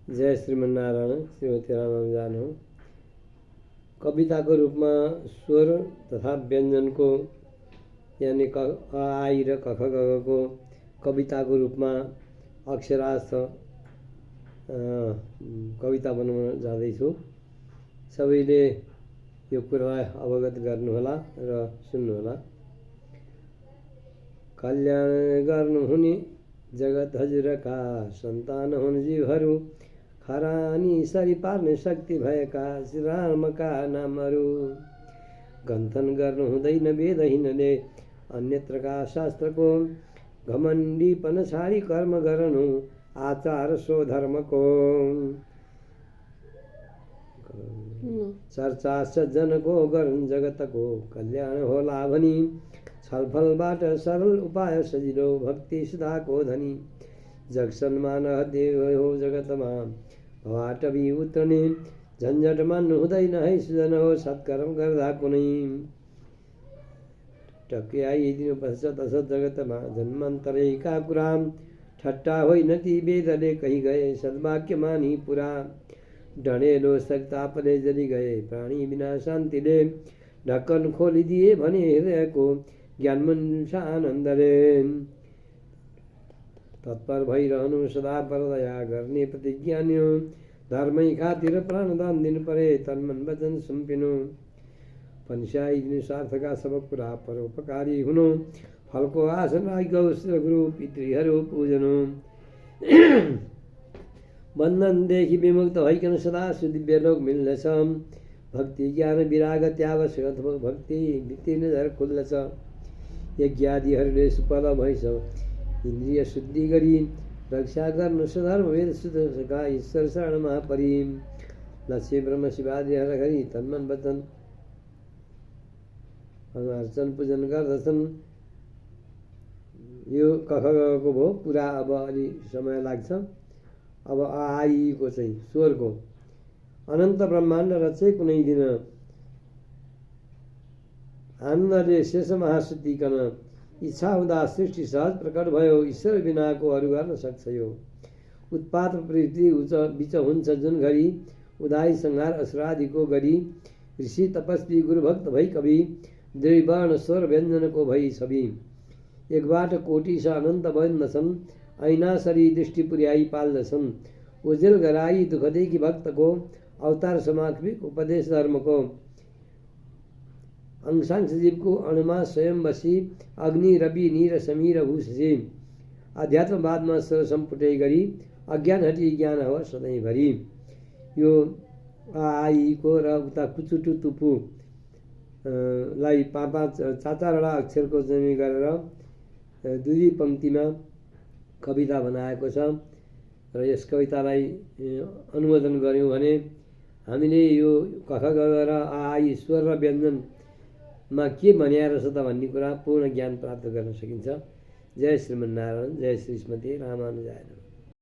जय श्रीमन्नारायण। श्रीमती रामानुजान हो। कविताको रूपमा स्वर तथा व्यञ्जनको यानि आई र कख गगको कविताको रूपमा अक्षरार्थ कविता बनाउन जाँदैछु। सबैले यो कुरालाई अवगत गर्नुहोला र सुन्नुहोला। कल्याण गर्नुहुने जगत हजुरका सन्तान हुन् जीवहरू, खरानी सरी पार्ने शक्ति भएका श्रीरामका नामहरू। गन्थन गर्नु हुँदैन वेदहीनले अन्यत्रका शास्त्रको, घमण्डीपन छाडी कर्म गर्नु आचार सो धर्मको। चर्चा सज्जनको गरून् जगतको, कल्याण होला भनी छलफलबाट सरल उपाय सजिलो भक्ति सुधाको धनी। जगसन्मान देव हो जगतमा भवाटवी उत्रने, झन्झट मान्नु हुँदैन है सुजन हो सत्कर्म गर्दा कुनै। टक्कै आइदिनु पश्चात असत जगतमा जन्मान्तरैका कुरा, ठट्टा होइन ती वेदले कही गए सद्वाक्य मानी पुरा। डढेलो सकतापले जली गए प्राणी बिना शान्तिले, ढक्कन खोलिदिए भने हृदयको ज्ञान मुन्छ आनन्दले। तत्पर भइरहनु सदा परदया गर्ने प्रतिज्ञान्यो, धर्मै खातिर प्राणदान दिनु परे तन मन वचन सुम्पिनु। पन्स्याइदिनु स्वार्थका सब कुरा परोपकारी हुनु, फलको आशा गौ गुरु पितृहरू पूजनु। बन्धनदेखि विमुक्त भइकन सदा सुदिव्य लोक मिल्दछ, भक्ति ज्ञान विराग त्यावश्यक भक्ति भित्ति नजर खुल्दछ। यज्ञादिहरूले सुफल भइस इन्द्रिय शुद्धि गरी, रक्षा गर्नु सधर्म वेद सुधका ईश्वर शरणमा परि। लक्ष्मी ब्रह्म शिवादि हर गरी तन्मन वचन अर्चन पूजन गर्दछन्। यो कखको भयो पुरा। अब अलि समय लाग्छ। अब आइको चाहिँ स्वरको अनन्त ब्रह्माण्ड रचे कुनै दिन, आनन्दले शेष महाशुद्धिकन, इच्छा हुँदा सृष्टि सहज प्रकट भयो, ईश्वर बिनाको अरू गर्न सक्छ यो। उत्पात प्रवृत्ति बिच हुन्छ जुन घरी, उदाई संहार असुरादिको गरी। ऋषि तपस्वी गुरुभक्त भई कवि, दृढवर्ण स्वर व्यञ्जनको भई छवि। एकबाट कोटि छ अनन्त बन्दछन्, ऐनासरी दृष्टि पुर्याई पाल्दछन्। उजेल गराई दुःखदेखि भक्तको, अवतार समाकृत उपदेश धर्मको। अंशांश जीवको अणुमा स्वयं बसी, अग्नि रवि निर समीर भूषसी। अध्यात्मवादमा स्वर सम्पुटै गरी, अज्ञान हटी ज्ञान हो सधैँभरि। यो आइको र उता कुचुटु तुपु लाई पाँच चारवटा अक्षरको जमी गरेर दुई पङ्क्तिमा कविता बनाएको छ। र यस कवितालाई अनुमोदन गऱ्यौँ भने हामीले यो कख ग र आई स्वर र व्यञ्जनमा के भनिया रहेछ त भन्ने कुरा पूर्ण ज्ञान प्राप्त गर्न सकिन्छ। जय श्रीमन्नारायण। जय श्री श्रीमती रामानुजाय।